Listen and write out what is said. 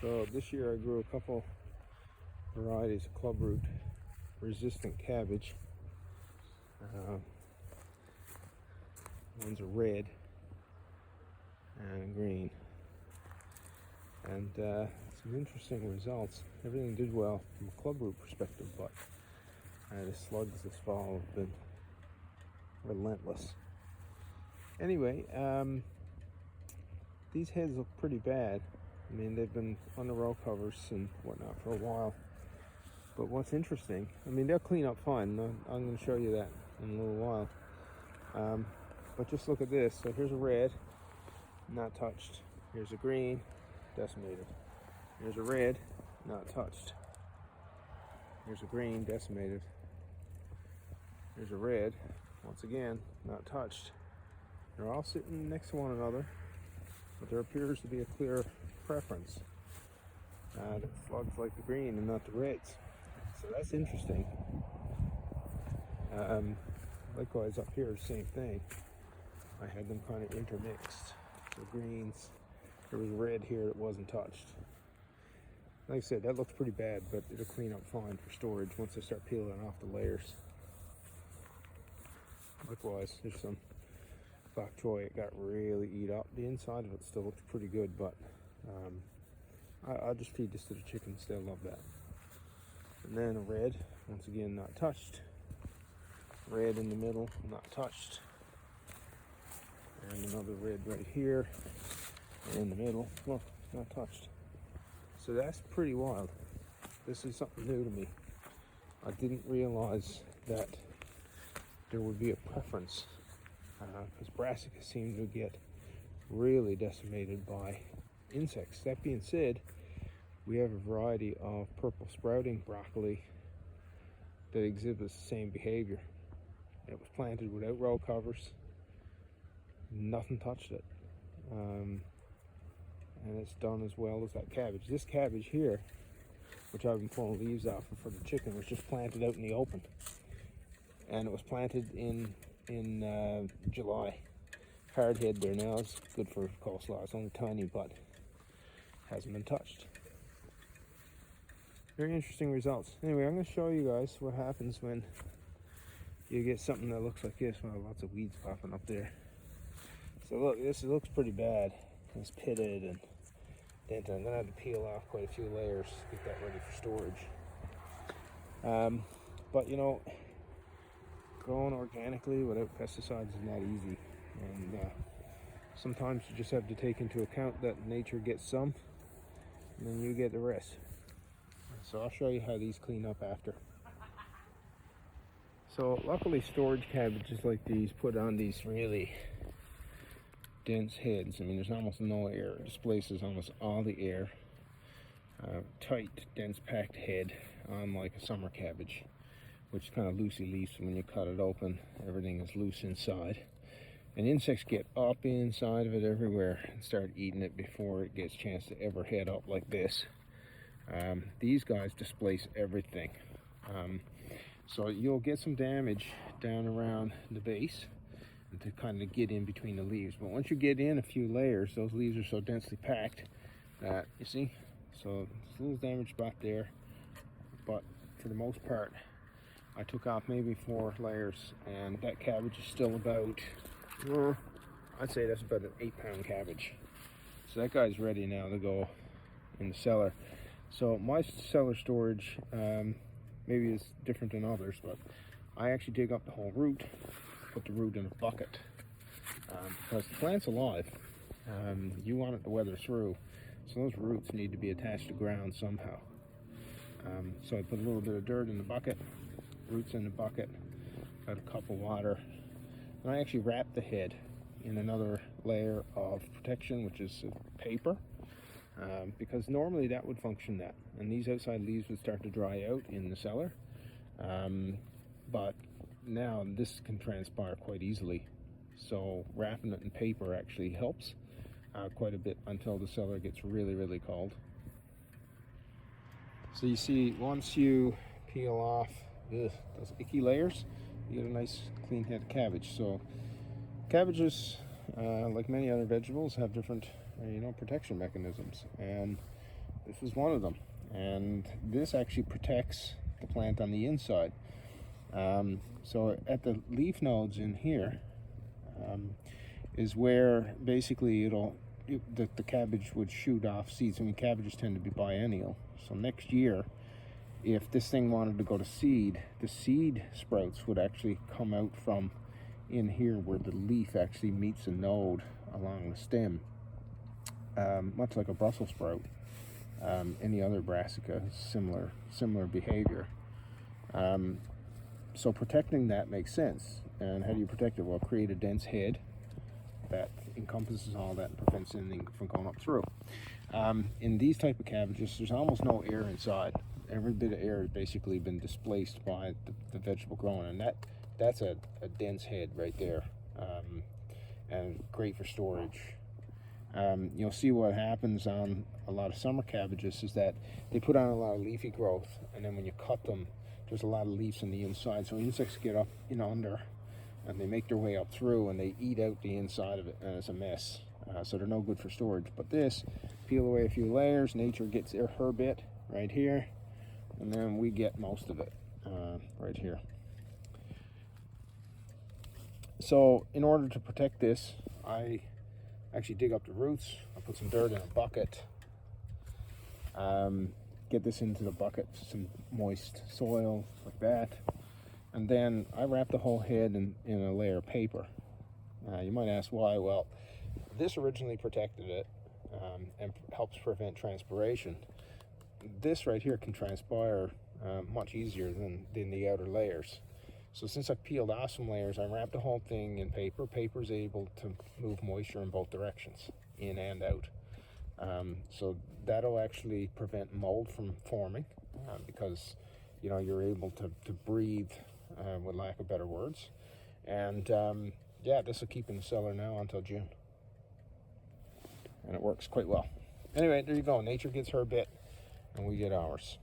So this year I grew a couple varieties of clubroot resistant cabbage. One's a red and green, and some interesting results. Everything did well from a clubroot perspective, but the slugs this fall have been relentless. Anyway, these heads look pretty bad. I mean, they've been on the row covers and whatnot for a while. But what's interesting, I mean, they'll clean up fine. I'm going to show you that in a little while. But just look at this. So here's a red, not touched. Here's a green, decimated. Here's a red, not touched. Here's a green, decimated. Here's a red, once again, not touched. They're all sitting next to one another, but there appears to be a clear preference. The slugs like the green and not the reds. So that's interesting. Likewise up here, same thing. I had them kind of intermixed. So greens, there was red here that wasn't touched. Like I said, that looks pretty bad, but it'll clean up fine for storage once I start peeling off the layers. Likewise, there's some bok choy. It got really eat up. The inside of it still looks pretty good, but I'll just feed this to the chickens. They'll love that. And then a red, once again not touched. Red in the middle, not touched. And another red right here in the middle. Look, not touched. So that's pretty wild. This is something new to me. I didn't realize that there would be a preference, because brassicas seem to get really decimated by insects. That being said, we have a variety of purple sprouting broccoli that exhibits the same behavior. It was planted without row covers. Nothing touched it. And it's done as well as that cabbage. This cabbage here, which I've been pulling leaves off for the chicken, was just planted out in the open. And it was planted in July. Hard head there now. It's good for coleslaw. It's only tiny, but hasn't been touched. Very interesting results. Anyway, I'm going to show you guys what happens when you get something that looks like this. Well, lots of weeds popping up there. So look, this looks pretty bad. It's pitted and dented. I'm going to have to peel off quite a few layers to get that ready for storage. But you know, growing organically without pesticides is not easy. And sometimes you just have to take into account that nature gets some, and then you get the rest. So I'll show you how these clean up after. So luckily storage cabbages like these put on these really dense heads. I mean, there's almost no air. It displaces almost all the air. Tight, dense packed head, unlike a summer cabbage, which is kind of loosey leaf. So when you cut it open, everything is loose inside. And insects get up inside of it everywhere and start eating it before it gets a chance to ever head up like this. These guys displace everything. So you'll get some damage down around the base and to kind of get in between the leaves. But once you get in a few layers, those leaves are so densely packed that, you see, so there's a little damage spot there. But for the most part, I took off maybe 4 layers, and that cabbage is still about, well, I'd say that's about an 8-pound cabbage. So that guy's ready now to go in the cellar. So my cellar storage maybe is different than others, but I actually dig up the whole root, put the root in a bucket, because the plant's alive. You want it to weather through, so those roots need to be attached to ground somehow. So I put a little bit of dirt in the bucket, roots in the bucket, got a cup of water, and I actually wrap the head in another layer of protection, which is paper. Because normally that would function that, and these outside leaves would start to dry out in the cellar, but now this can transpire quite easily, so wrapping it in paper actually helps quite a bit until the cellar gets really cold. So you see, once you peel off those icky layers, you get a nice clean head of cabbage. So cabbages, like many other vegetables, have different protection mechanisms, and this is one of them. And this actually protects the plant on the inside. So at the leaf nodes in here is where basically the cabbage would shoot off seeds. I mean, cabbages tend to be biennial. So next year, if this thing wanted to go to seed, the seed sprouts would actually come out from in here where the leaf actually meets a node along the stem, much like a Brussels sprout. Any other brassica, similar behavior. So protecting that makes sense. And how do you protect it? Well, create a dense head that encompasses all that and prevents anything from going up through. In these type of cabbages, there's almost no air inside. Every bit of air has basically been displaced by the vegetable growing, and that's a dense head right there, and great for storage. You'll see what happens on a lot of summer cabbages is that they put on a lot of leafy growth, and then when you cut them, there's a lot of leaves on the inside, so insects get up under, and they make their way up through, and they eat out the inside of it, and it's a mess. So they're no good for storage. But this, peel away a few layers, nature gets her bit right here, and then we get most of it right here. So in order to protect this, I actually dig up the roots. I put some dirt in a bucket, get this into the bucket, some moist soil like that, and then I wrap the whole head in a layer of paper. You might ask why. Well, this originally protected it and helps prevent transpiration. This right here can transpire much easier than the outer layers. So since I peeled off some layers, I wrapped the whole thing in paper. Paper's able to move moisture in both directions, in and out. So that'll actually prevent mold from forming because you're able to breathe, with lack of better words. And yeah, this will keep in the cellar now until June. And it works quite well. Anyway, there you go. Nature gets her bit, and we get ours.